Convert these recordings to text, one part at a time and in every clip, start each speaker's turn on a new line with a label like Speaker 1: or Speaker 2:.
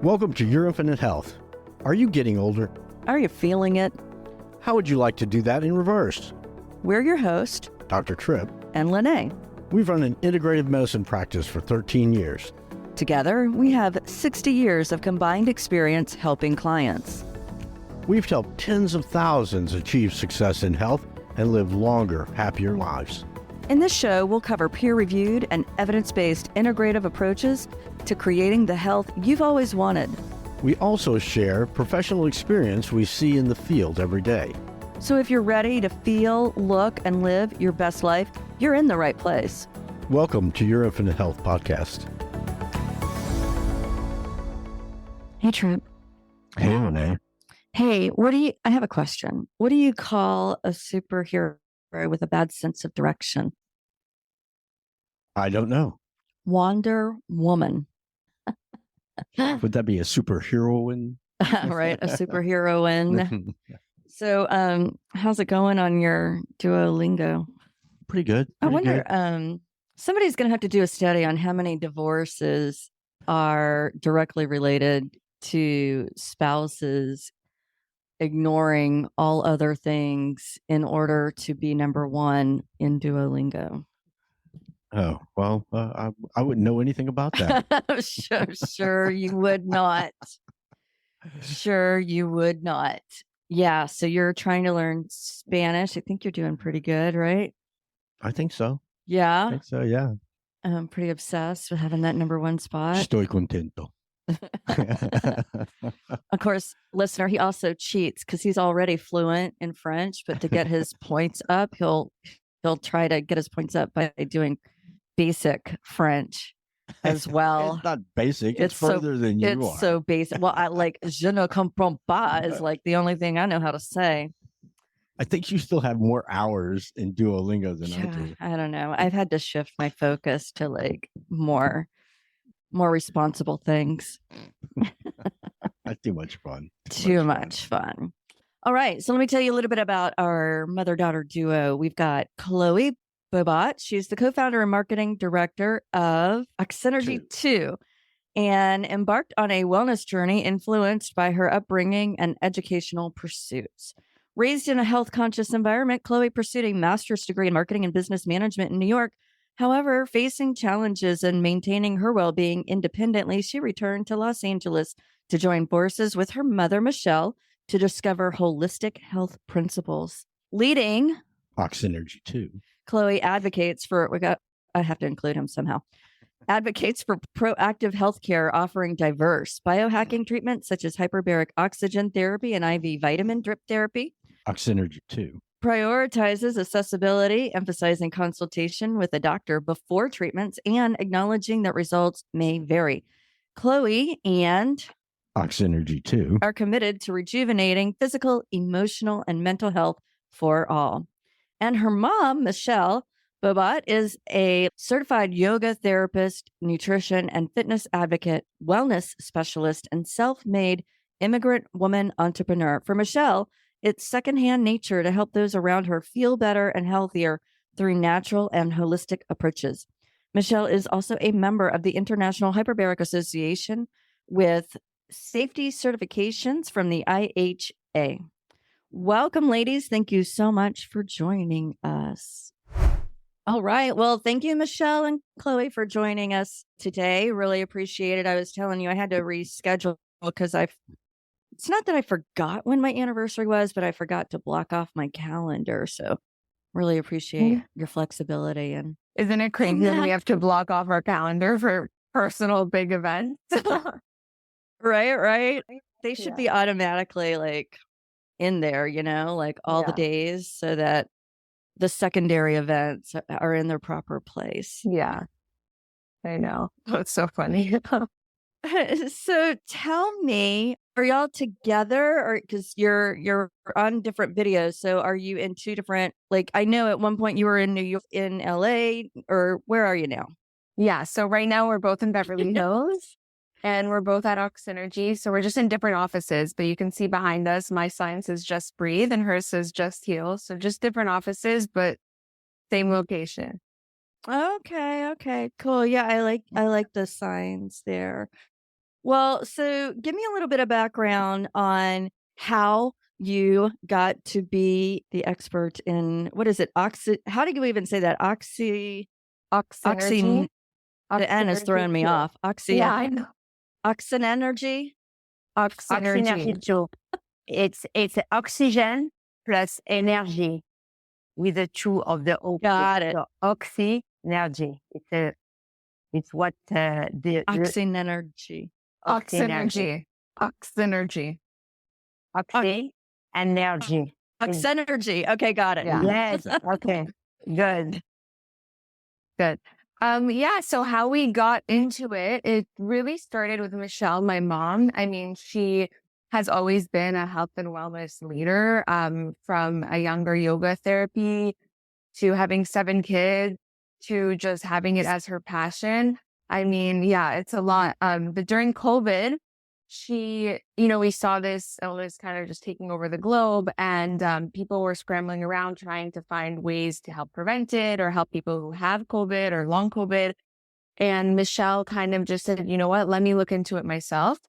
Speaker 1: Welcome to Your Infinite Health. Are you getting older?
Speaker 2: Are you feeling it?
Speaker 1: How would you like to do that in reverse?
Speaker 2: We're your host,
Speaker 1: Dr. Tripp
Speaker 2: and LeNae.
Speaker 1: We've run an integrative medicine practice for 13 years.
Speaker 2: Together, we have 60 years of combined experience helping clients.
Speaker 1: We've helped tens of thousands achieve success in health and live longer, happier lives.
Speaker 2: In this show, we'll cover peer-reviewed and evidence-based integrative approaches to creating the health you've always wanted.
Speaker 1: We also share professional experience we see in the field every day.
Speaker 2: So if you're ready to feel, look, and live your best life, you're in the right place.
Speaker 1: Welcome to Your Infinite Health podcast.
Speaker 2: Hey, Tripp.
Speaker 1: Hey, LeNae.
Speaker 2: Hey, I have a question. What do you call a superhero with a bad sense of direction?
Speaker 1: I don't know.
Speaker 2: Wonder Woman.
Speaker 1: Would that be a superheroine?
Speaker 2: Right, a superheroine. So, how's it going on your Duolingo?
Speaker 1: Pretty good.
Speaker 2: I wonder, somebody's going to have to do a study on how many divorces are directly related to spouses ignoring all other things in order to be number one in Duolingo.
Speaker 1: Oh, well, I wouldn't know anything about that.
Speaker 2: Sure you would not. Sure you would not. Yeah, so you're trying to learn Spanish. I think you're doing pretty good, right?
Speaker 1: I think so.
Speaker 2: Yeah?
Speaker 1: I think so, yeah.
Speaker 2: I'm pretty obsessed with having that number one spot.
Speaker 1: Estoy contento.
Speaker 2: Of course, listener, he also cheats because he's already fluent in French, but to get his points up, he'll try to get his points up by doing basic French as well.
Speaker 1: It's not basic. It's further than you are.
Speaker 2: It's so basic. Well, I like je ne comprends pas is like the only thing I know how to say.
Speaker 1: I think you still have more hours in Duolingo than I do.
Speaker 2: I don't know. I've had to shift my focus to like more responsible things.
Speaker 1: That's too much fun.
Speaker 2: Too much fun. All right. So let me tell you a little bit about our mother-daughter duo. We've got Cloe Bohbot. She's the co-founder and marketing director of Oxenergy 2 and embarked on a wellness journey influenced by her upbringing and educational pursuits. Raised in a health-conscious environment, Cloe pursued a master's degree in marketing and business management in New York. However, facing challenges in maintaining her well-being independently, she returned to Los Angeles to join forces with her mother, Michele, to discover holistic health principles. Leading
Speaker 1: Oxenergy 2.
Speaker 2: Cloe advocates for, I have to include him somehow, advocates for proactive healthcare offering diverse biohacking treatments such as hyperbaric oxygen therapy and IV vitamin drip therapy.
Speaker 1: Oxenergy 2.
Speaker 2: Prioritizes accessibility, emphasizing consultation with a doctor before treatments and acknowledging that results may vary. Cloe and
Speaker 1: Oxenergy 2
Speaker 2: are committed to rejuvenating physical, emotional, and mental health for all. And her mom, Michele Bohbot, is a certified yoga therapist, nutrition and fitness advocate, wellness specialist, and self-made immigrant woman entrepreneur. For Michele, it's secondhand nature to help those around her feel better and healthier through natural and holistic approaches. Michele is also a member of the International Hyperbarics Association with safety certifications from the IHA. Welcome, ladies. Thank you so much for joining us. All right. Well, thank you, Michele and Cloe, for joining us today. Really appreciate it. I was telling you I had to reschedule because it's not that I forgot when my anniversary was, but I forgot to block off my calendar. So really appreciate your flexibility. And
Speaker 3: isn't it crazy that we have to block off our calendar for personal big events?
Speaker 2: Right. They should be automatically like in there, like all the days so that the secondary events are in their proper place.
Speaker 3: Yeah, I know. That's so funny.
Speaker 2: So tell me, are y'all together or because you're on different videos? So are you in two different, like I know at one point you were in New York, in LA, or where are you now?
Speaker 3: Yeah. So right now we're both in Beverly Hills and we're both at Oxenergy. So we're just in different offices, but you can see behind us, my sign says Just Breathe and hers says Just Heal. So just different offices, but same location.
Speaker 2: Okay, cool. Yeah, I like the signs there. Well, so give me a little bit of background on how you got to be the expert in what is it? How do you even say that?
Speaker 3: Oxenergy.
Speaker 2: The N is throwing me off.
Speaker 3: Yeah, I know.
Speaker 2: Oxenergy.
Speaker 3: Oxenergy.
Speaker 4: Too. It's oxygen plus energy with the two of the O.
Speaker 2: Got it.
Speaker 4: So oxynergy. It's what the
Speaker 2: Oxenergy.
Speaker 3: Oxenergy. Oxenergy.
Speaker 4: Oxy and energy.
Speaker 2: Oxenergy. Okay, got it.
Speaker 3: Yeah.
Speaker 4: Yes. Okay. Good.
Speaker 3: Good. So how we got into it really started with Michele, my mom. I mean, she has always been a health and wellness leader, from Iyengar yoga therapy to having 7 kids to just having it as her passion. I mean, yeah, it's a lot. But during COVID, we saw this illness kind of just taking over the globe, and people were scrambling around trying to find ways to help prevent it or help people who have COVID or long COVID. And Michele kind of just said, you know what, let me look into it myself.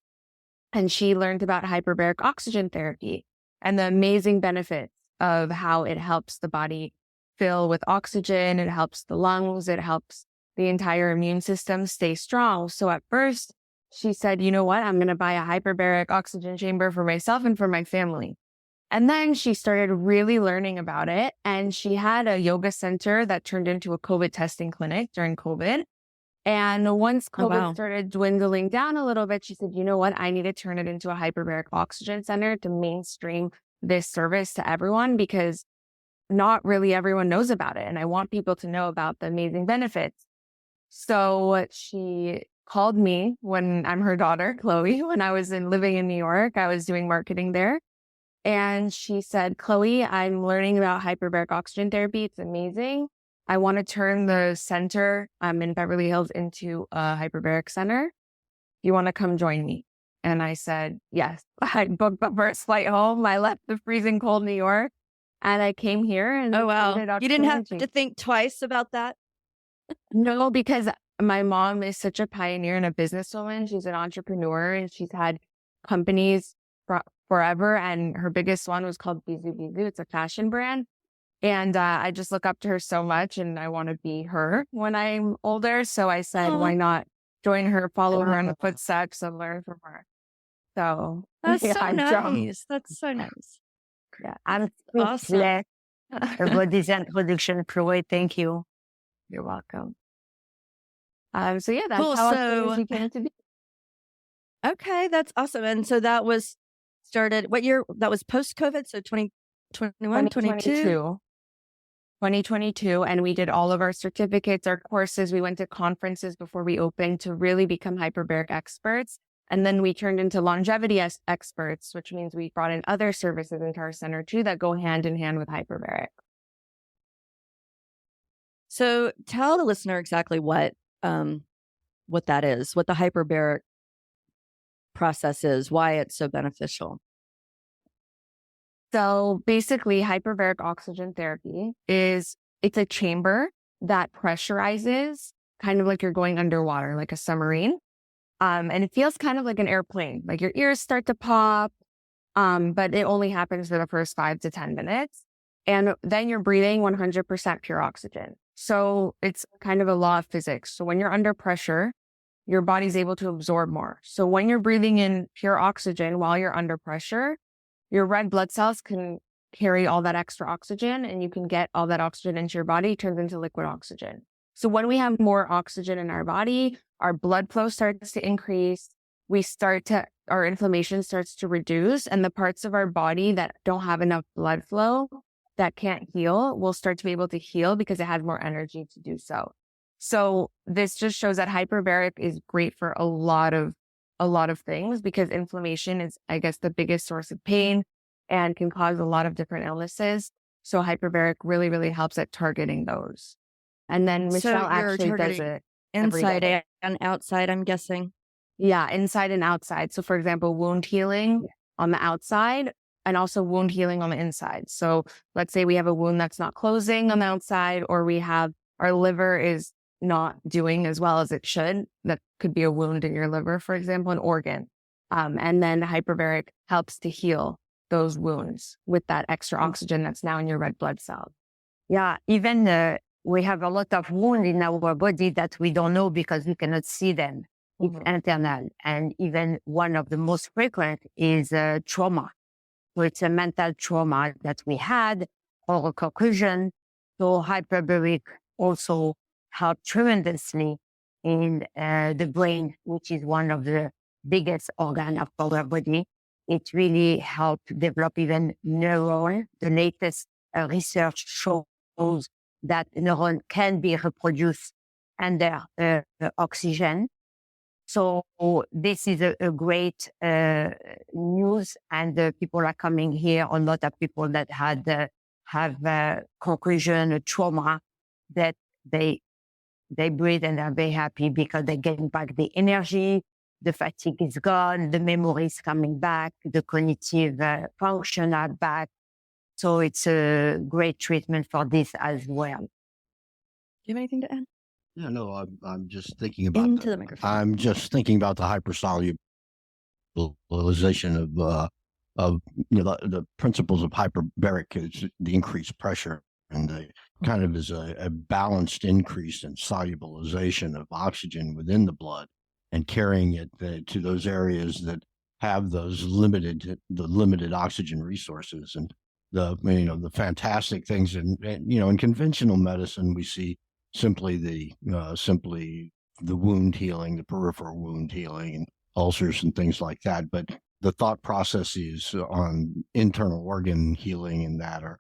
Speaker 3: And she learned about hyperbaric oxygen therapy and the amazing benefits of how it helps the body fill with oxygen. It helps the lungs. It helps the entire immune system stay strong. So at first, she said, you know what, I'm going to buy a hyperbaric oxygen chamber for myself and for my family. And then she started really learning about it. And she had a yoga center that turned into a COVID testing clinic during COVID. And once COVID started dwindling down a little bit, she said, you know what, I need to turn it into a hyperbaric oxygen center to mainstream this service to everyone, because not really everyone knows about it. And I want people to know about the amazing benefits. So she called me when I'm her daughter, Chloe, when I was living in New York. I was doing marketing there. And she said, Chloe, I'm learning about hyperbaric oxygen therapy. It's amazing. I want to turn the center in Beverly Hills into a hyperbaric center. You want to come join me? And I said, yes. I booked the first flight home. I left the freezing cold New York and I came here. And
Speaker 2: oh, wow. You didn't have to think twice about that?
Speaker 3: No, because my mom is such a pioneer and a businesswoman. She's an entrepreneur and she's had companies forever. And her biggest one was called Bizu Bizu. It's a fashion brand. And I just look up to her so much and I want to be her when I'm older. So I said, why not join her, follow her in the footsteps and learn from her? So
Speaker 2: that's so nice. That's so nice.
Speaker 4: Yeah, I'm awesome. For this introduction, Chloe. Thank you.
Speaker 3: You're welcome. That's cool.
Speaker 2: How
Speaker 3: she came to be.
Speaker 2: Okay, that's awesome. And so that was started, what year? That was post-COVID, so 2021, 2022?
Speaker 3: 2022, and we did all of our certificates, our courses. We went to conferences before we opened to really become hyperbaric experts. And then we turned into longevity experts, which means we brought in other services into our center too that go hand in hand with hyperbaric.
Speaker 2: So tell the listener exactly what that is, what the hyperbaric process is, why it's so beneficial.
Speaker 3: So basically, hyperbaric oxygen therapy it's a chamber that pressurizes, kind of like you're going underwater, like a submarine. And it feels kind of like an airplane, like your ears start to pop, but it only happens for the first 5 to 10 minutes. And then you're breathing 100% pure oxygen. So it's kind of a law of physics. So when you're under pressure, your body's able to absorb more. So when you're breathing in pure oxygen while you're under pressure, your red blood cells can carry all that extra oxygen and you can get all that oxygen into your body, turns into liquid oxygen. So when we have more oxygen in our body, our blood flow starts to increase. Our inflammation starts to reduce, and the parts of our body that don't have enough blood flow, that can't heal, will start to be able to heal because it has more energy to do so. So this just shows that hyperbaric is great for a lot of things, because inflammation is, I guess, the biggest source of pain and can cause a lot of different illnesses. So hyperbaric really, really helps at targeting those. And then Michele actually does it
Speaker 2: inside and outside, I'm guessing.
Speaker 3: Yeah, inside and outside. So for example, wound healing on the outside and also wound healing on the inside. So let's say we have a wound that's not closing on the outside, or we have our liver is not doing as well as it should. That could be a wound in your liver, for example, an organ. And then hyperbaric helps to heal those wounds with that extra oxygen that's now in your red blood cells.
Speaker 4: Yeah, even we have a lot of wounds in our body that we don't know because we cannot see them. It's internal. And even one of the most frequent is trauma. So it's a mental trauma that we had or a concussion. So hyperbaric also helped tremendously in the brain, which is one of the biggest organ of our body. It really helped develop even neuron. The latest research shows that neuron can be reproduced under oxygen. So this is a great news, and people are coming here. A lot of people that have concussion, trauma, that they breathe and are very happy because they're getting back the energy, the fatigue is gone, the memory is coming back, the cognitive function are back. So it's a great treatment for this as well.
Speaker 2: Do you have anything to add?
Speaker 1: Yeah, no, I'm just thinking about
Speaker 2: Into the microphone.
Speaker 1: I'm just thinking about the hypersolubilization of the principles of hyperbaric is the increased pressure, and the kind of is a balanced increase in solubilization of oxygen within the blood and carrying it to those areas that have those limited oxygen resources. And the fantastic things in conventional medicine, we see simply the wound healing, the peripheral wound healing, and ulcers and things like that. But the thought processes on internal organ healing and that are,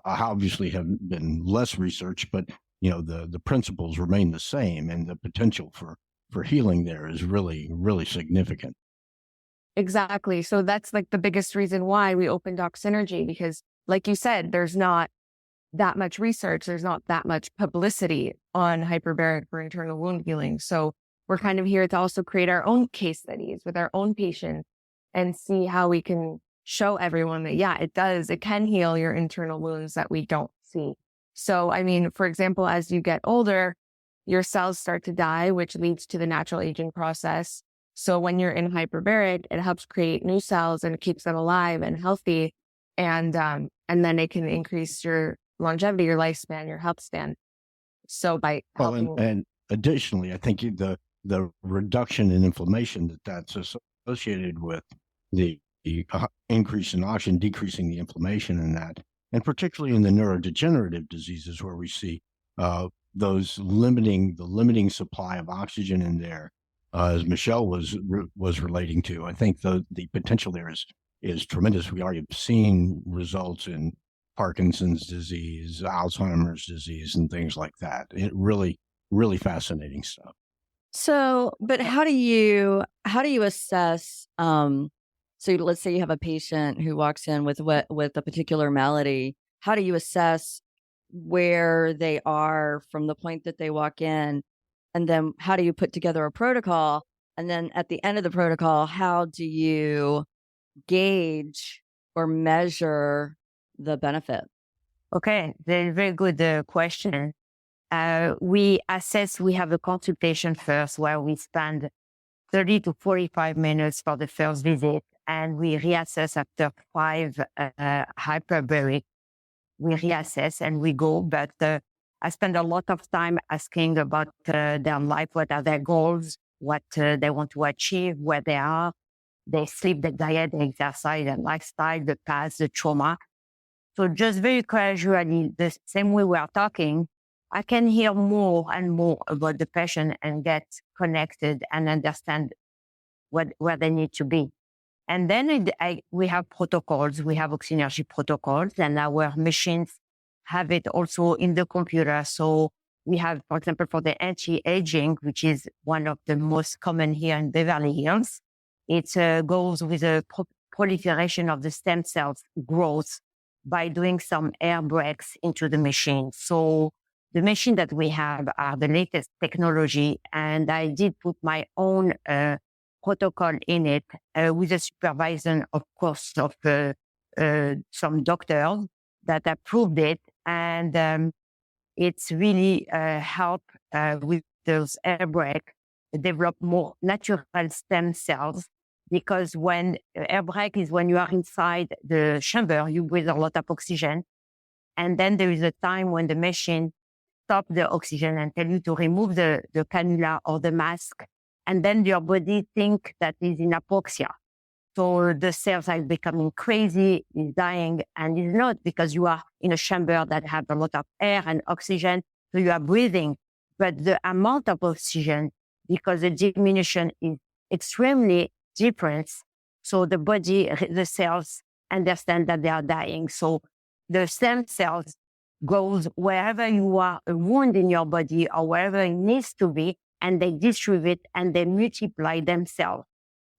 Speaker 1: obviously have been less researched, but the principles remain the same, and the potential for healing there is really, really significant.
Speaker 3: Exactly. So that's like the biggest reason why we opened Oxenergy, because like you said, there's not that much research. There's not that much publicity on hyperbaric for internal wound healing. So we're kind of here to also create our own case studies with our own patients and see how we can show everyone that, yeah, it can heal your internal wounds that we don't see. So, I mean, for example, as you get older, your cells start to die, which leads to the natural aging process. So when you're in hyperbaric, it helps create new cells and it keeps them alive and healthy. And then it can increase your longevity, your lifespan, your health span. So by helping...
Speaker 1: and additionally, I think the reduction in inflammation that's associated with the increase in oxygen, decreasing the inflammation in that, and particularly in the neurodegenerative diseases where we see those limiting supply of oxygen in there, as Michele was relating to. I think the potential there is tremendous. We already have seen results in Parkinson's disease, Alzheimer's disease, and things like that. It really, really fascinating stuff.
Speaker 2: So, but how do you assess? So let's say you have a patient who walks in with a particular malady. How do you assess where they are from the point that they walk in? And then how do you put together a protocol? And then at the end of the protocol, how do you gauge or measure the benefit?
Speaker 4: Okay, very good question. We have a consultation first where we spend 30 to 45 minutes for the first visit, and we reassess after 5 hyperbaric. We reassess and we go, but I spend a lot of time asking about their life, what are their goals, what they want to achieve, where they are, their sleep, their diet, their exercise, their lifestyle, the past, the trauma. So just very casually, the same way we are talking, I can hear more and more about the patient and get connected and understand where they need to be. And then we have protocols. We have Oxenergy protocols, and our machines have it also in the computer. So we have, for example, for the anti-aging, which is one of the most common here in Beverly Hills, it goes with a proliferation of the stem cells growth by doing some air breaks into the machine. So the machine that we have are the latest technology, and I did put my own protocol in it with a supervision, of course, of some doctors that approved it. And it's really help with those air brake develop more natural stem cells, because when air brake is when you are inside the chamber, you breathe a lot of oxygen. And then there is a time when the machine stop the oxygen and tell you to remove the cannula or the mask. And then your body think that is in hypoxia. So the cells are becoming crazy, is dying, and it's not, because you are in a chamber that have a lot of air and oxygen. So you are breathing, but the amount of oxygen, because the diminution is extremely different. So the body, the cells understand that they are dying. So the stem cells goes wherever you are, a wound in your body or wherever it needs to be, and they distribute and they multiply themselves.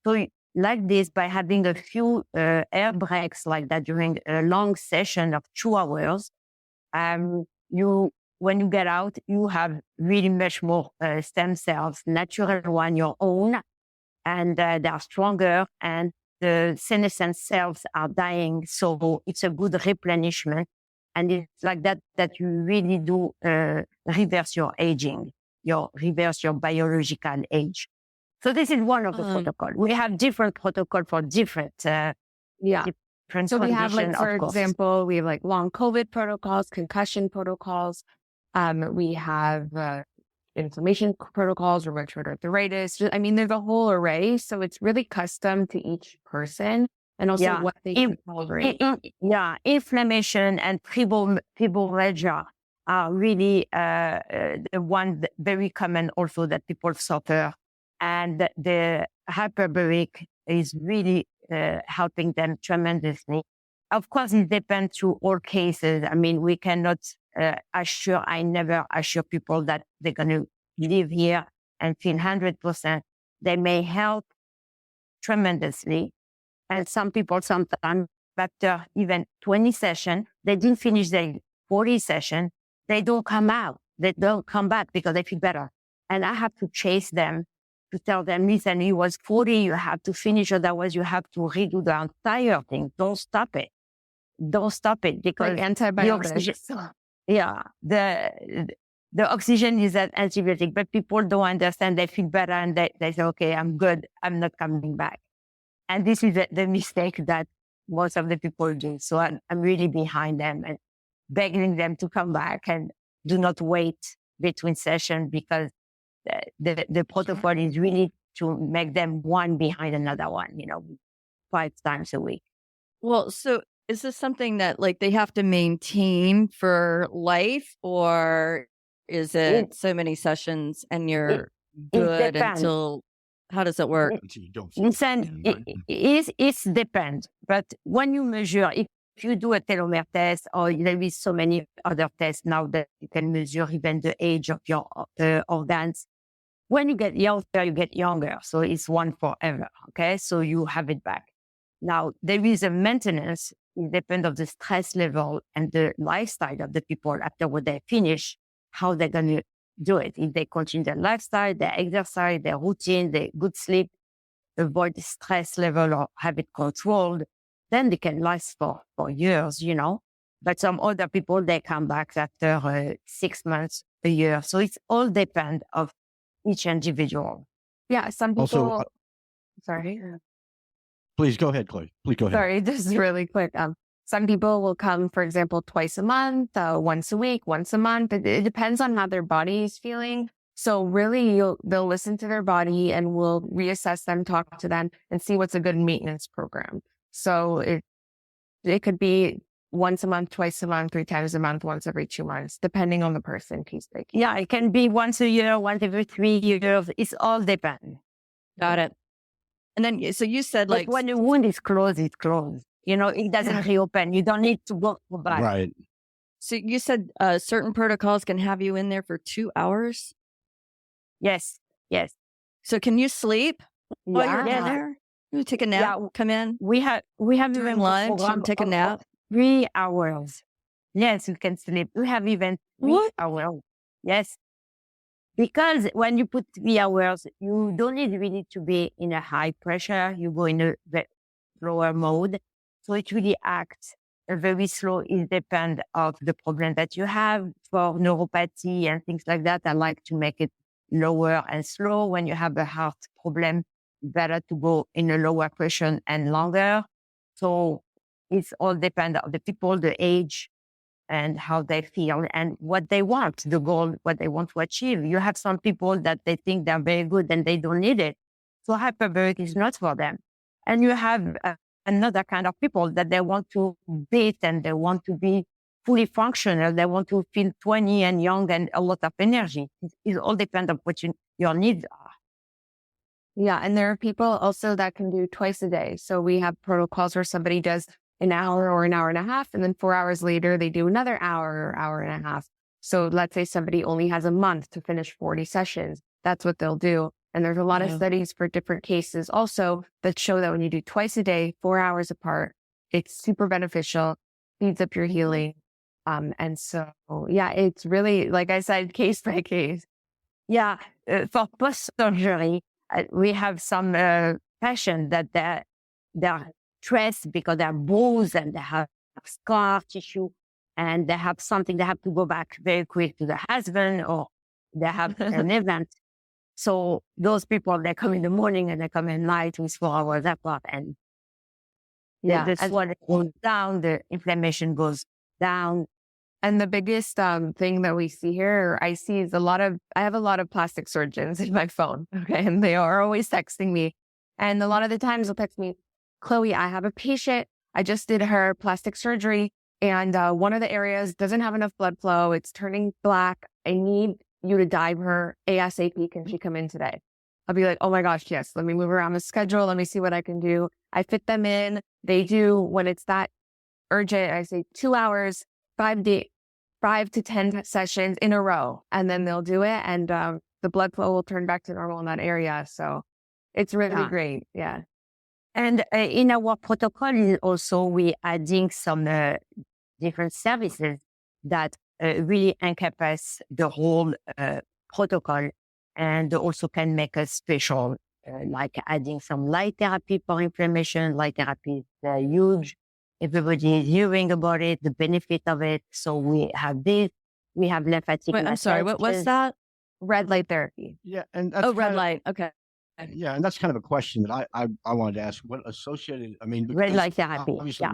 Speaker 4: So like this, by having a few air breaks like that during a long session of 2 hours, when you get out, you have really much more stem cells, natural one, your own, and they are stronger, and the senescent cells are dying. So it's a good replenishment. And it's like that you really do reverse your aging, reverse your biological age. So this is one of the protocols. We have different protocols for different different
Speaker 3: So we have, like,
Speaker 4: conditions,
Speaker 3: for
Speaker 4: of course.
Speaker 3: example, we have like long COVID protocols, concussion protocols. We have inflammation protocols, rheumatoid arthritis. I mean, there's a whole array. So it's really custom to each person and also what they can tolerate.
Speaker 4: Inflammation and fibromyalgia are really the one very common also that people suffer. And the hyperbaric is really helping them tremendously. Of course, it depends to all cases. I mean, we cannot I never assure people that they're going to live here and feel 100%. They may help tremendously. And some people, sometimes after even 20 sessions, they didn't finish their 40 session, they don't come out. They don't come back because they feel better. And I have to chase them to tell them, listen, it was 40, you have to finish, otherwise you have to redo the entire thing. Don't stop it. Don't stop it, because
Speaker 3: Like antibiotics.
Speaker 4: The oxygen is an antibiotic, but people don't understand. They feel better and they say, okay, I'm good. I'm not coming back. And this is the mistake that most of the people do. So I'm really behind them and begging them to come back and do not wait between sessions, because the protocol is really to make them one behind another one, 5 times a week.
Speaker 2: Well, so is this something that, like, they have to maintain for life, or is it so many sessions and you're good until, how does it work?
Speaker 4: Listen, it depends. But when you measure, if you do a telomere test, or there is so many other tests now that you can measure even the age of your organs. When you get younger, you get younger. So it's one forever. Okay. So you have it back. Now there is a maintenance. It depends on the stress level and the lifestyle of the people after what they finish, how they're going to do it. If they continue their lifestyle, their exercise, their routine, their good sleep, avoid the stress level or have it controlled, then they can last for years, But some other people, they come back after 6 months, a year. So it's all depend of each individual.
Speaker 3: Yeah, some people.
Speaker 1: Also,
Speaker 3: sorry.
Speaker 1: Please go ahead, Cloe. Please go ahead.
Speaker 3: Sorry, just really quick. Some people will come, for example, twice a month, once a week, once a month. It depends on how their body is feeling. So really, they'll listen to their body, and we'll reassess them, talk to them, and see what's a good maintenance program. So it could be once a month, twice a month, 3 times a month, once every 2 months, depending on the person.
Speaker 4: Yeah, it can be once a year, once every 3 years. It's all depend.
Speaker 2: Got it. And then, so you said, like,
Speaker 4: but when the wound is closed, it's closed. It doesn't reopen. You don't need to go back.
Speaker 1: Right.
Speaker 2: So you said certain protocols can have you in there for 2 hours?
Speaker 4: Yes.
Speaker 2: So can you sleep while you're in
Speaker 4: Yeah.
Speaker 2: there? You take a nap, come in,
Speaker 4: We have
Speaker 2: during
Speaker 4: even
Speaker 2: lunch, and take a nap?
Speaker 4: 3 hours. Yes, you can sleep. We have even 3 hours. Yes. Because when you put 3 hours, you don't need really to be in a high pressure. You go in a lower mode. So it really acts very slow. It depends of the problem that you have. For neuropathy and things like that, I like to make it lower and slow. When you have a heart problem, better to go in a lower pressure and longer. So it's all depend on the people, the age, and how they feel and what they want, the goal, what they want to achieve. You have some people that they think they're very good and they don't need it. So hyperbaric is not for them. And you have another kind of people that they want to beat and they want to be fully functional. They want to feel 20 and young and a lot of energy. It all depends on what your needs are.
Speaker 3: Yeah. And there are people also that can do twice a day. So we have protocols where somebody does an hour or an hour and a half, and then 4 hours later, they do another hour or hour and a half. So let's say somebody only has a month to finish 40 sessions. That's what they'll do. And there's a lot of studies for different cases also that show that when you do twice a day, 4 hours apart, it's super beneficial, speeds up your healing. And so, yeah, it's really, like I said, case by case.
Speaker 4: Yeah. For post-surgery, we have some patients that they're stressed because they're bruised and they have scar tissue and they have something, they have to go back very quick to the husband or they have an event. So those people, they come in the morning and they come at night with 4 hours apart, and the sweat goes down, the inflammation goes down.
Speaker 3: And the biggest thing that we see here, or I see, is I have a lot of plastic surgeons in my phone, okay? And they are always texting me. And a lot of the times they'll text me, Chloe, I have a patient. I just did her plastic surgery and one of the areas doesn't have enough blood flow. It's turning black. I need you to dive her ASAP. Can she come in today? I'll be like, oh my gosh, yes. Let me move around the schedule. Let me see what I can do. I fit them in. They do, when it's that urgent, I say 2 hours, 5 to 10 sessions in a row. And then they'll do it. And the blood flow will turn back to normal in that area. So it's really great. Yeah.
Speaker 4: And in our protocol, also we adding some different services that really encompass the whole protocol and also can make us special, like adding some light therapy for inflammation. Light therapy is huge. Everybody is hearing about it, the benefit of it. So we have this. We have lymphatic.
Speaker 2: Wait, I'm sorry. What's that?
Speaker 3: Red light therapy.
Speaker 1: Yeah, and that's
Speaker 2: red light. Okay.
Speaker 1: Yeah, and that's kind of a question that I wanted to ask. What associated? I mean,
Speaker 4: red light therapy.
Speaker 1: Obviously,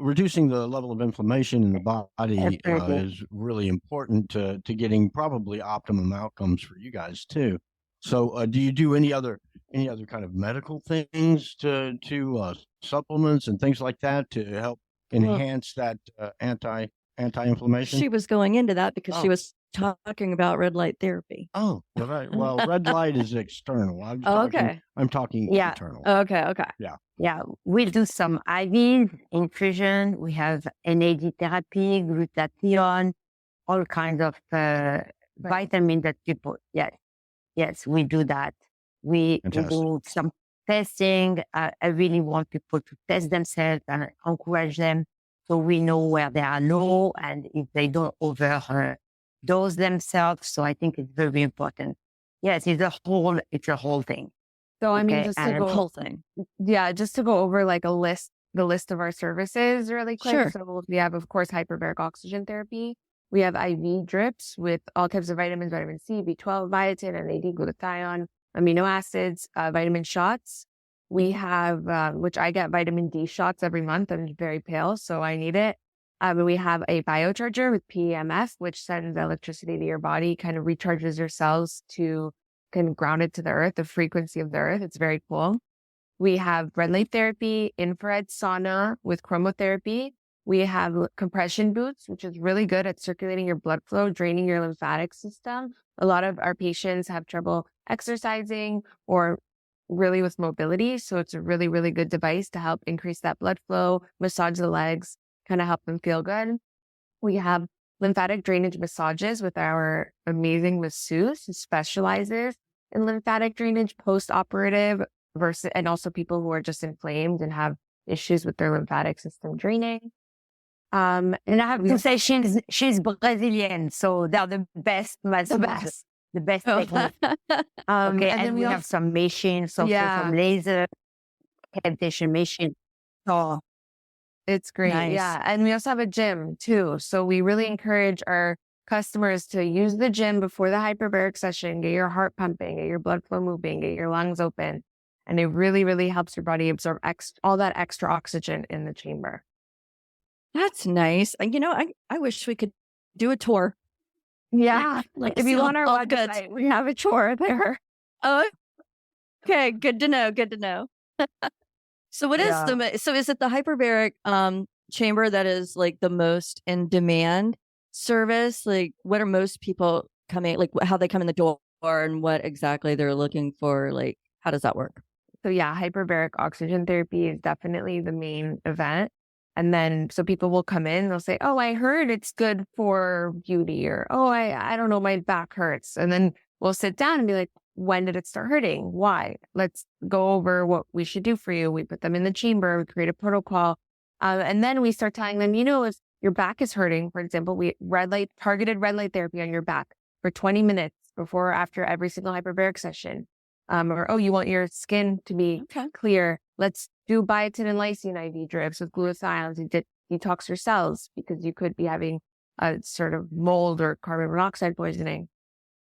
Speaker 1: reducing the level of inflammation in the body is really important to getting probably optimum outcomes for you guys too. So, do you do any other kind of medical things to supplements and things like that to help enhance that anti-inflammation?
Speaker 2: She was going into that because she was talking about red light therapy.
Speaker 1: Oh, right. Well, red light is external. I'm talking internal.
Speaker 2: Okay.
Speaker 4: Yeah, we'll do some IVs, infusion. We have NAD therapy, glutathione, all kinds of vitamins that people. Yes, we do that. We do some testing. I really want people to test themselves and encourage them so we know where they are low and if they don't overdose themselves. So I think it's very important. Yes, it's a whole thing.
Speaker 3: So I mean, just to go,
Speaker 2: whole thing.
Speaker 3: Yeah, just to go over like the list of our services really quick.
Speaker 2: Sure.
Speaker 3: So we have, of course, hyperbaric oxygen therapy. We have IV drips with all types of vitamins, vitamin C, B12, biotin, NAD, glutathione, amino acids, vitamin shots. We have, which I get vitamin D shots every month. I'm very pale, so I need it. We have a biocharger with PEMF, which sends electricity to your body, kind of recharges your cells to kind of ground it to the earth, the frequency of the earth. It's very cool. We have red light therapy, infrared sauna with chromotherapy. We have compression boots, which is really good at circulating your blood flow, draining your lymphatic system. A lot of our patients have trouble exercising or really with mobility. So it's a really, really good device to help increase that blood flow, massage the legs, kind of help them feel good. We have lymphatic drainage massages with our amazing masseuse who specializes in lymphatic drainage post-operative and also people who are just inflamed and have issues with their lymphatic system draining.
Speaker 4: And I have to say she's Brazilian, so they're the best massages. The best technique. And then we have some machines, some laser cavitation machine. So
Speaker 3: It's great.
Speaker 2: Nice.
Speaker 3: Yeah. And we also have a gym too. So we really encourage our customers to use the gym before the hyperbaric session, get your heart pumping, get your blood flow moving, get your lungs open. And it really, really helps your body absorb all that extra oxygen in the chamber.
Speaker 2: That's nice. And I wish we could do a tour.
Speaker 3: Yeah.
Speaker 2: Like
Speaker 3: If you
Speaker 2: see
Speaker 3: want our
Speaker 2: all goods.
Speaker 3: website, we have a tour there.
Speaker 2: Oh, okay. Good to know. Good to know. So what is
Speaker 3: Yeah.
Speaker 2: so is it the hyperbaric chamber that is like the most in demand service? Like what are most people coming, like how they come in the door and what exactly they're looking for? Like, how does that work?
Speaker 3: So yeah, hyperbaric oxygen therapy is definitely the main event. And then, so people will come in, they'll say, oh, I heard it's good for beauty, or, oh, I don't know, my back hurts. And then we'll sit down and be like, when did it start hurting? Why? Let's go over what we should do for you. We put them in the chamber, we create a protocol. And then we start telling them, if your back is hurting, for example, we targeted red light therapy on your back for 20 minutes before or after every single hyperbaric session. Or, oh, you want your skin to be clear. Let's do biotin and lysine IV drips with glutathione to detox your cells because you could be having a sort of mold or carbon monoxide poisoning.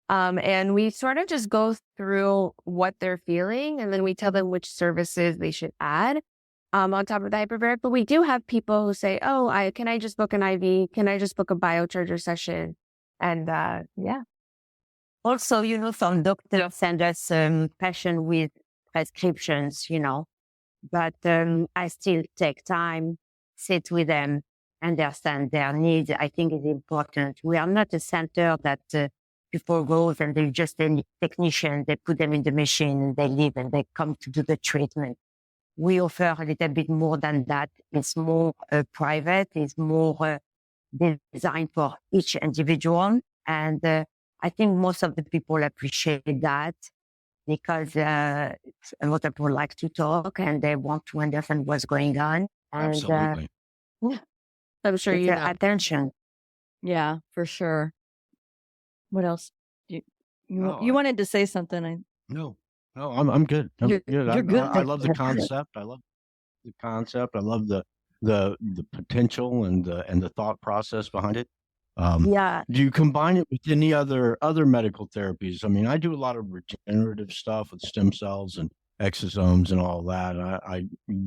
Speaker 3: And we sort of just go through what they're feeling, and then we tell them which services they should add on top of the hyperbaric. But we do have people who say, oh, can I just book an IV? Can I just book a biocharger session? And yeah.
Speaker 4: Also, some doctors send us patients with prescriptions, but I still take time, sit with them, understand their needs. I think it's important. We are not a center that people go and they're just a technician. They put them in the machine and they leave and they come to do the treatment. We offer a little bit more than that. It's more private. It's more designed for each individual. And I think most of the people appreciate that because a lot of people like to talk and they want to understand what's going on. And,
Speaker 1: Absolutely.
Speaker 3: I'm sure
Speaker 4: it's
Speaker 3: you
Speaker 4: attention.
Speaker 2: Yeah, for sure. What else? You
Speaker 1: Oh,
Speaker 2: wanted to say something.
Speaker 1: No, I'm good. I'm
Speaker 2: You're-
Speaker 1: good.
Speaker 2: you're good.
Speaker 1: I love the concept. I love the potential and the thought process behind it.
Speaker 4: Yeah.
Speaker 1: Do you combine it with any other medical therapies? I mean, I do a lot of regenerative stuff with stem cells and exosomes and all that.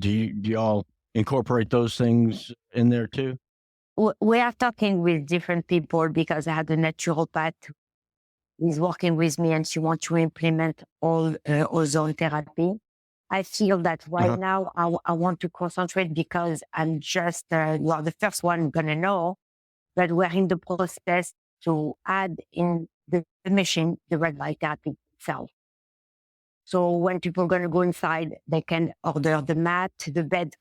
Speaker 1: Do y'all incorporate those things in there too?
Speaker 4: We are talking with different people because I had a naturopath who is working with me and she wants to implement all ozone therapy. I feel that right now I want to concentrate because I'm just, you are the first one going to know, but we're in the process to add in the machine, the red light therapy itself. So when people are going to go inside, they can order the mat, the bed,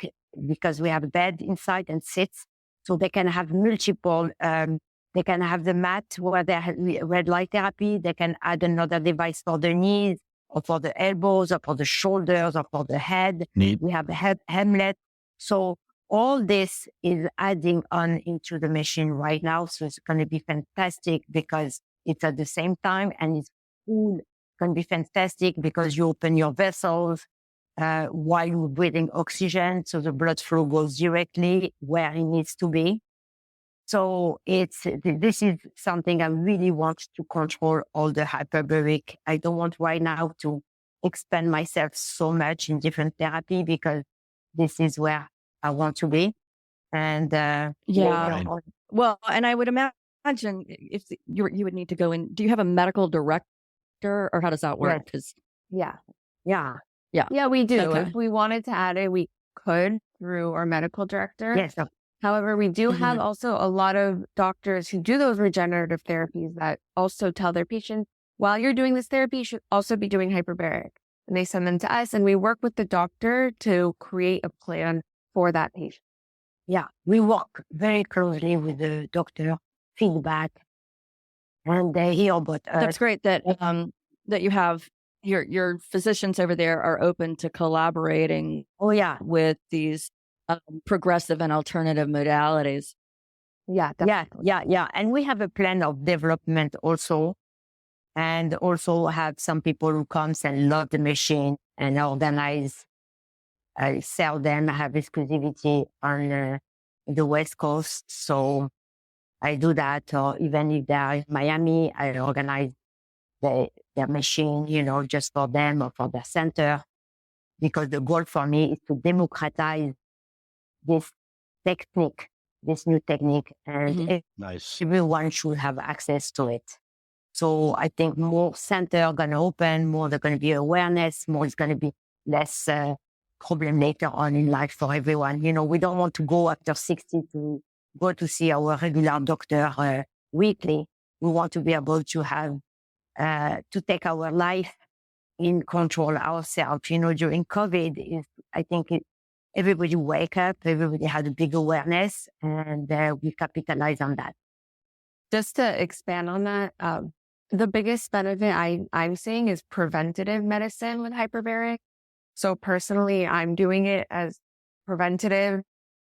Speaker 4: because we have a bed inside and sits. So they can have multiple, they can have the mat where they have red light therapy. They can add another device for the knees or for the elbows or for the shoulders or for the head.
Speaker 1: Neat.
Speaker 4: We have a hamlet. So all this is adding on into the machine right now. So it's going to be fantastic because it's at the same time and it's cool. It's going to be fantastic because you open your vessels while you're breathing oxygen. So the blood flow goes directly where it needs to be. So this is something I really want to control all the hyperbaric. I don't want right now to expand myself so much in different therapy because this is where I want to be. And
Speaker 2: Well, and I would imagine if you would need to go in. Do you have a medical director, or how does that work?
Speaker 3: Yeah, we do.
Speaker 2: Okay.
Speaker 3: If we wanted to add it, we could through our medical director.
Speaker 4: yes,
Speaker 3: However, we do have also a lot of doctors who do those regenerative therapies that also tell their patients, while you're doing this therapy, you should also be doing hyperbaric. And they send them to us and we work with the doctor to create a plan for that patient.
Speaker 4: Yeah, we work very closely with the doctor, feedback, and they hear about us.
Speaker 2: That's great that that you have your physicians over there are open to collaborating.
Speaker 4: Oh yeah,
Speaker 2: with these progressive and alternative modalities.
Speaker 3: Yeah, definitely.
Speaker 4: Yeah. And we have a plan of development also. And also have some people who comes and love the machine and organize I sell them. I have exclusivity on the West Coast. So I do that. Or even if they're in Miami, I organize their machine, just for them or for their center. Because the goal for me is to democratize this technique, this new technique, and
Speaker 1: Nice.
Speaker 4: everyone should have access to it. So I think more centers are going to open, more there's going to be awareness, more it's going to be less problem later on in life for everyone. We don't want to go after 60 to go to see our regular doctor weekly. We want to be able to have, to take our life in control ourselves. During COVID, I think everybody wake up, everybody had a big awareness, and we capitalize on that.
Speaker 3: Just to expand on that, the biggest benefit I'm seeing is preventative medicine with hyperbaric. So personally, I'm doing it as preventative,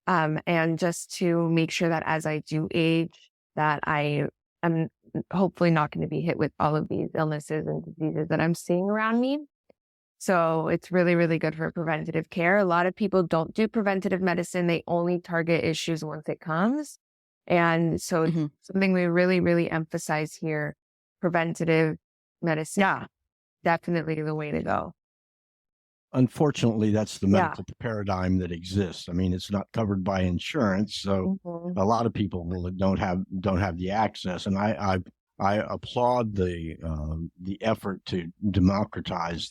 Speaker 3: and just to make sure that as I do age, that I am hopefully not going to be hit with all of these illnesses and diseases that I'm seeing around me. So it's really, really good for preventative care. A lot of people don't do preventative medicine. They only target issues once it comes. And so something we really, really emphasize here, preventative medicine.
Speaker 4: Yeah.
Speaker 3: Definitely the way to go.
Speaker 1: Unfortunately, that's the medical paradigm that exists. I mean, it's not covered by insurance, so a lot of people don't have the access. And I applaud the effort to democratize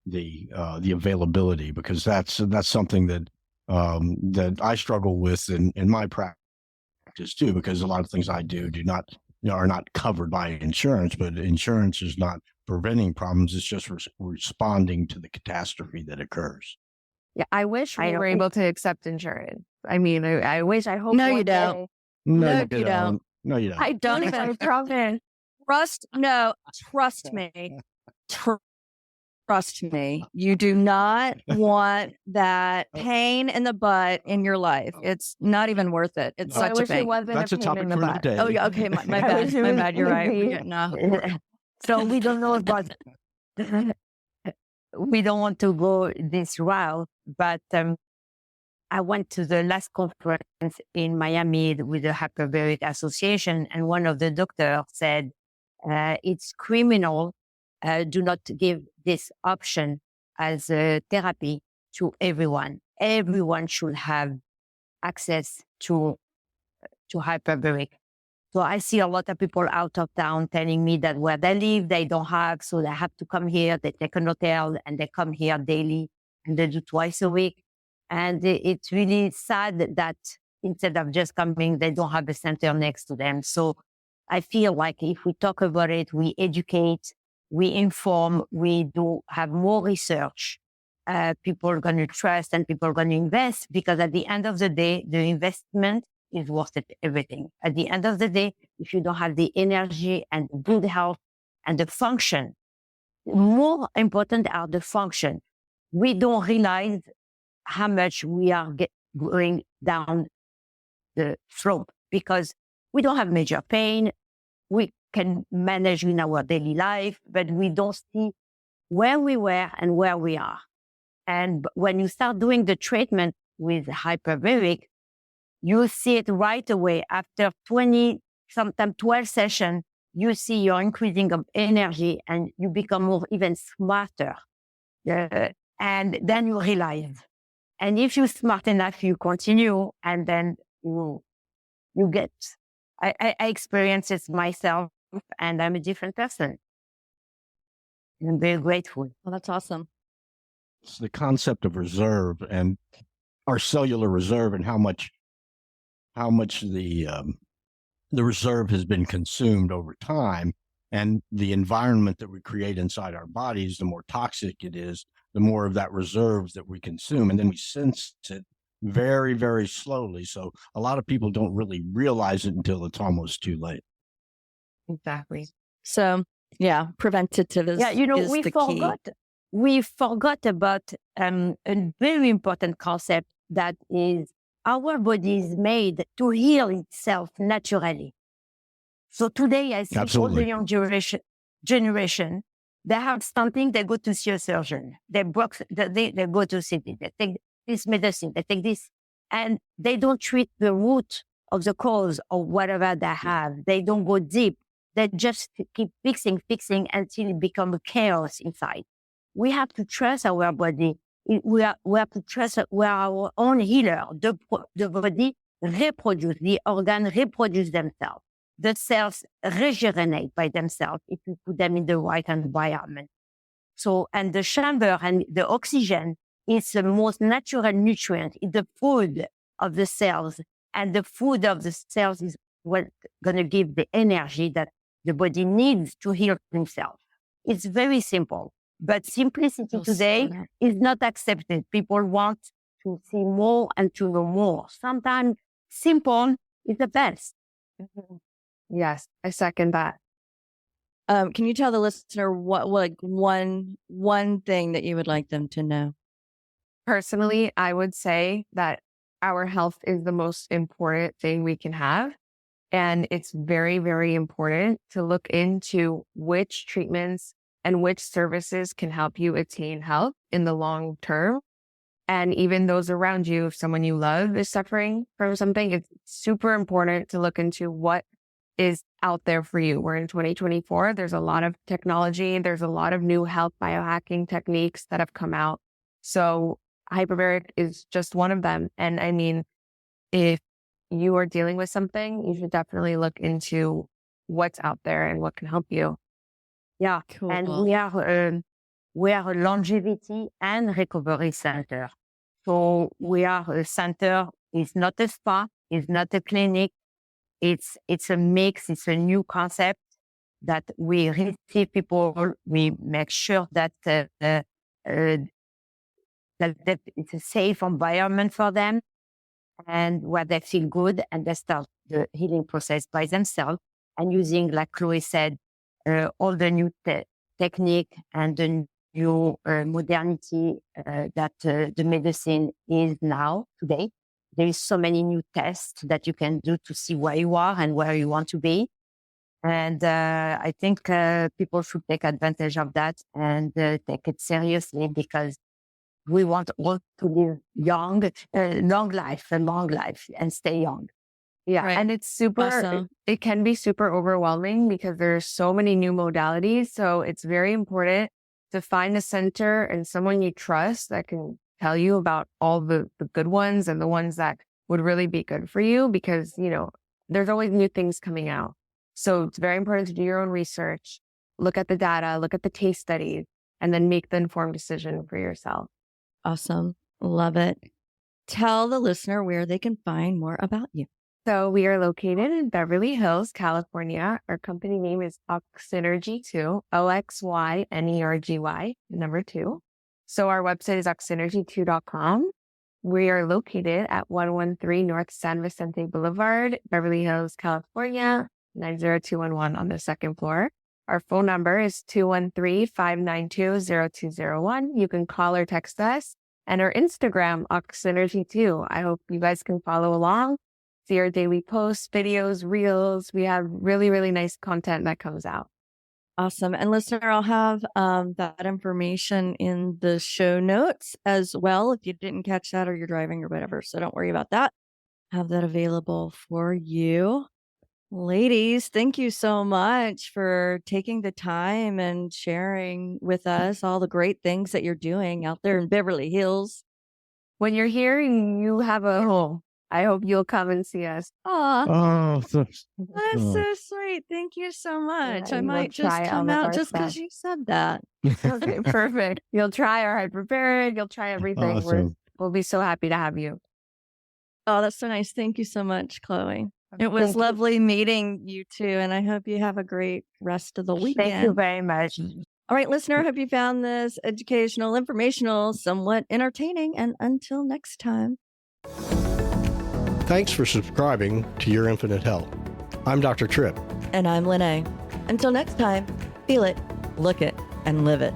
Speaker 1: the availability, because that's something that that I struggle with in my practice too, because a lot of things I do not are not covered by insurance, but insurance is not preventing problems. It's just responding to the catastrophe that occurs.
Speaker 3: Yeah, I wish we were able to accept insurance. I mean, I wish, I hope.
Speaker 2: No, you don't.
Speaker 1: No,
Speaker 2: you don't.
Speaker 1: No, you don't.
Speaker 3: I don't even promise.
Speaker 2: Trust me. Trust me. You do not want that pain in the butt in your life. It's not even worth it. It's such a pain.
Speaker 1: That's a topic for the day.
Speaker 2: Oh, yeah. Okay. My bad. My bad. You're right. We're getting off.
Speaker 4: So we don't know about, we don't want to go this route, but I went to the last conference in Miami with the Hyperbaric Association, and one of the doctors said, it's criminal, do not give this option as a therapy to everyone. Everyone should have access to hyperbaric. So I see a lot of people out of town telling me that where they live, they don't have, so they have to come here. They take an hotel and they come here daily, and they do twice a week. And it's really sad that instead of just coming, they don't have a center next to them. So I feel like if we talk about it, we educate, we inform, we do have more research, people are going to trust and people are going to invest, because at the end of the day, the investment is worth it, everything. At the end of the day, if you don't have the energy and good health and the function, more important are the function. We don't realize how much we are going down the slope, because we don't have major pain. We can manage in our daily life, but we don't see where we were and where we are. And when you start doing the treatment with hyperbaric, you see it right away. After 20, sometimes 12 sessions, you see your increasing of energy and you become more even smarter. And then you realize. And if you're smart enough, you continue, and then you get, I experience it myself, and I'm a different person. I'm very grateful.
Speaker 2: Well, that's awesome.
Speaker 1: It's the concept of reserve and our cellular reserve, and how much the reserve has been consumed over time, and the environment that we create inside our bodies, the more toxic it is, the more of that reserve that we consume, and then we sense it very, very slowly. So a lot of people don't really realize it until it's almost too late.
Speaker 3: Exactly.
Speaker 2: So yeah, preventative is,
Speaker 4: we
Speaker 2: the
Speaker 4: forgot.
Speaker 2: key.
Speaker 4: We forgot about a very important concept, that is our body is made to heal itself naturally. So today I see all the young generation They have something, they go to see a surgeon. They go to city. They take this medicine, they take this, and they don't treat the root of the cause or whatever they have. They don't go deep. They just keep fixing until it becomes chaos inside. We have to trust our body. We have to trust we're our own healer. The body reproduce, the organs reproduce themselves. The cells regenerate by themselves if you put them in the right environment. So, and the chamber and the oxygen is the most natural nutrient. It's the food of the cells. And the food of the cells is what's going to give the energy that the body needs to heal himself. It's very simple. But simplicity today is not accepted. People want to see more and to know more. Sometimes simple is the best.
Speaker 3: Yes, I second that.
Speaker 2: Can you tell the listener what like one thing that you would like them to know?
Speaker 3: Personally, I would say that our health is the most important thing we can have. And it's very, very important to look into which treatments and which services can help you attain health in the long term. And even those around you, if someone you love is suffering from something, it's super important to look into what is out there for you. We're in 2024. There's a lot of technology. There's a lot of new health biohacking techniques that have come out. So hyperbaric is just one of them. And I mean, if you are dealing with something, you should definitely look into what's out there and what can help you.
Speaker 4: Yeah.
Speaker 2: Cool.
Speaker 4: And we are a longevity and recovery center. So we are a center. It's not a spa. It's not a clinic. It's a mix. It's a new concept that we receive people. We make sure that that it's a safe environment for them and where they feel good and they start the healing process by themselves and using, like Chloe said, all the new technique and the new modernity that the medicine is now today. There is so many new tests that you can do to see where you are and where you want to be. And I think people should take advantage of that and take it seriously because we want all to live young, long life and stay young.
Speaker 3: Yeah.
Speaker 2: Right.
Speaker 3: And it's super,
Speaker 2: Awesome.
Speaker 3: it can be super overwhelming because there's so many new modalities. So it's very important to find a center and someone you trust that can tell you about all the good ones and the ones that would really be good for you because, you know, there's always new things coming out. So it's very important to do your own research, look at the data, look at the case studies, and then make the informed decision for yourself.
Speaker 2: Awesome. Love it. Tell the listener where they can find more about you.
Speaker 3: So we are located in Beverly Hills, California. Our company name is Oxenergy 2, OXYNERGY, number 2. So our website is oxenergy2.com. We are located at 113 North San Vicente Boulevard, Beverly Hills, California, 90211 on the second floor. Our phone number is 213-592-0201. You can call or text us. And our Instagram, Oxenergy2. I hope you guys can follow along. See our daily posts, videos, reels. We have really, really nice content that comes out.
Speaker 2: Awesome. And listener, I'll have that information in the show notes as well if you didn't catch that or you're driving or whatever. So don't worry about that. Have that available for you. Ladies, thank you so much for taking the time and sharing with us all the great things that you're doing out there in Beverly Hills.
Speaker 3: When you're here and you have a home, I hope you'll come and see us.
Speaker 2: Aw,
Speaker 1: Oh,
Speaker 2: that's so sweet. Thank you so much.
Speaker 3: Yeah,
Speaker 2: I
Speaker 3: you will
Speaker 2: might just
Speaker 3: try
Speaker 2: come
Speaker 3: all of
Speaker 2: out
Speaker 3: our
Speaker 2: just because
Speaker 3: stuff.
Speaker 2: you said that.
Speaker 3: Okay, perfect. You'll try our hyperbaric. You'll try everything.
Speaker 1: Awesome.
Speaker 3: We'll be so happy to have you.
Speaker 2: Oh, that's so nice. Thank you so much, Chloe. It was
Speaker 3: Thank you.
Speaker 2: lovely meeting you two, and I hope you have a great rest of the weekend.
Speaker 4: Thank you very much.
Speaker 2: All right, listener, I hope you found this educational, informational, somewhat entertaining, and until next time.
Speaker 5: Thanks for subscribing to Your Infinite Health. I'm Dr. Tripp.
Speaker 2: And I'm LeNae. Until next time, feel it, look it, and live it.